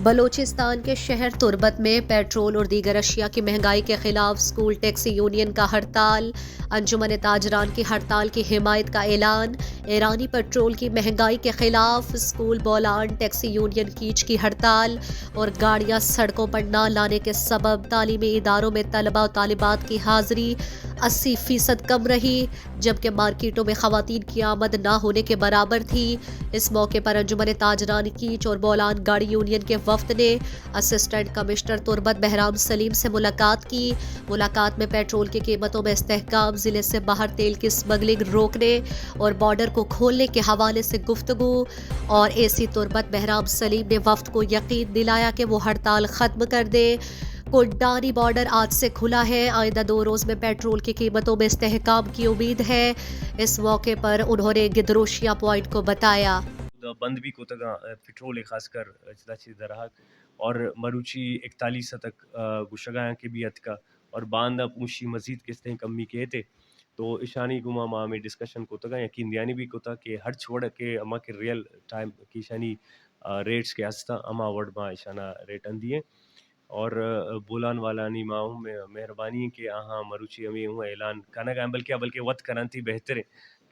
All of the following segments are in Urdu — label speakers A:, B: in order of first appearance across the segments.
A: بلوچستان کے شہر تربت میں پیٹرول اور دیگر اشیاء کی مہنگائی کے خلاف اسکول ٹیکسی یونین کا ہڑتال، انجمن تاجران کی ہڑتال کی حمایت کا اعلان۔ ایرانی پیٹرول کی مہنگائی کے خلاف school Bolan taxi union catch کی ہڑتال اور گاڑیاں سڑکوں پر نہ لانے کے سبب تعلیمی اداروں میں طلبہ و طالبات کی حاضری 80% کم رہی، جبکہ مارکیٹوں میں خواتین کی آمد نہ ہونے کے برابر تھی۔ اس موقع پر انجمن تاجران کیچ اور بولان گاڑی یونین کے وفد نے اسسٹنٹ کمشنر تربت بہرام سلیم سے ملاقات کی۔ ملاقات میں پیٹرول کی قیمتوں میں استحکام، ضلع سے باہر تیل کی اسمگلنگ روکنے اور بارڈر کو کھولنے کے حوالے سے گفتگو، اور اے سی تربت بہرام سلیم نے وفد کو یقین دلایا کہ وہ ہڑتال ختم کر دے۔ کوڈانی بارڈر آج سے کھلا ہے، آئندہ 2 روز میں پیٹرول کی قیمتوں میں استحکام کی امید ہے۔ اس موقع پر انہوں نے گدروشیا پوائنٹ کو بتایا۔
B: بند بھی کو تگا پیٹرول خاص کر چلاچی درہک اور مروچی 41 تک گشگاں کے بھی اتکا اور باندھ پوشی مزید کس طرح کمی کے تھے، تو ایشانی گما ماہ میں ڈسکشن کو تگا یقین دیانی بھی کو تھا کہ ہر چھوڑ کے اما کے ریئل ٹائم کی شانی ریٹس کے ہستا اما ورڈ ماں ایشانہ ریٹ اندیے اور بولان والا نی ماں میں مہربانی کہ آہاں مروچی ہمیں ہوں اعلان کانا گا بلکہ وقت کرانتی بہتر ہے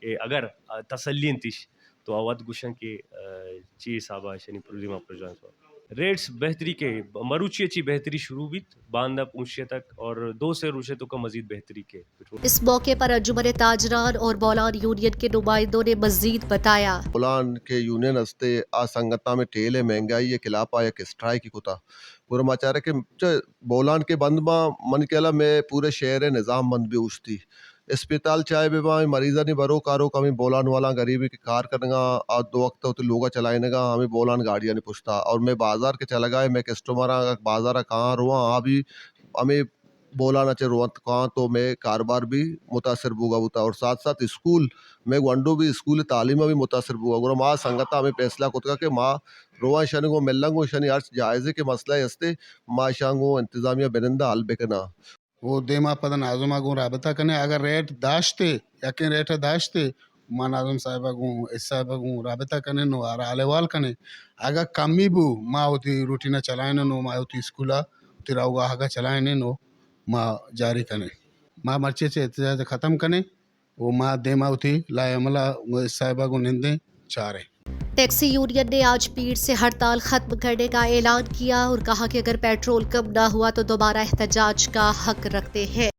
B: کہ اگر تسلی انتش تو آوات گوشن کے چی صاحبہ شنی پروزیما پروجان سو ریٹس بہتری کے مروچی اچھی بہتری شروع بھی باندھا پونچھے تک اور 2 سے روشے تو کا مزید بہتری کے۔
A: اس موقع پر انجمن تاجران اور بولان یونین کے نمائندوں نے مزید بتایا۔
C: بولان کے یونین ہستے آ سنگتا میں ٹیلے مہنگائی ہے کلاپا یا اسٹرائک کی کتا پورا ماچارے کہ بولان کے بند ماں من کے میں پورے شہر نظام بند بھی اوشتی اسپتال چائے بے ماں مریضہ نہیں برو کارو کمی بولان والا غریبی کے کار کرنگا اور 2 وقت ہوتے لوگا چلائنے گا ہمیں بولان گاڑیاں نہیں پوچھتا اور میں بازار کے چلا گئے میں کسٹمرہ بازارہ کہاں رواں بھی ہمیں بولان اچھے روانت کہاں تو میں کاروبار بھی متاثر بوگا ہوتا اور ساتھ ساتھ اسکول میں ونڈو بھی اسکول تعلیمہ بھی متاثر بوگا گورا ماں سنگتا ہمیں فیصلہ کتا کہ ماں روان شنگو ملنگو شنی ارچ جائزے کے مسئلہ ہستے ماں شانگو انتظامیہ بنندہ حل بکنا
D: وہ دیما پدن ناظم آگوں رابطہ کنے اگر ریٹ داشتے یقین ریٹ داشتے ماں ناظم صاحبہ گوں اس صاحبہ گوں رابطہ کنے نو آر آلوال کنے اگر کمی بو ماں ہوتی روٹینہ چلائنے نو ماں ہوتی اسکولہ ہوتی راوگاہ آگا چلائنے نو ماں جاری کنے ماں مرچے چے احتجاج ختم کنے وہ ماں دیما ہوتی لائے عملہ اس صاحبہ گوں نندے چارے۔
A: ٹیکسی یونین نے آج پیر سے ہڑتال ختم کرنے کا اعلان کیا اور کہا کہ اگر پیٹرول کم نہ ہوا تو دوبارہ احتجاج کا حق رکھتے ہیں۔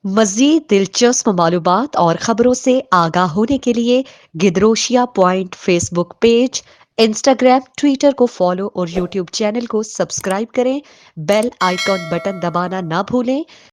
A: مزید دلچسپ معلومات اور خبروں سے آگاہ ہونے کے لیے Gedrosia point Facebook page, Instagram, Twitter کو فالو اور یوٹیوب چینل کو سبسکرائب کریں۔ بیل آئیکن بٹن دبانا نہ بھولیں۔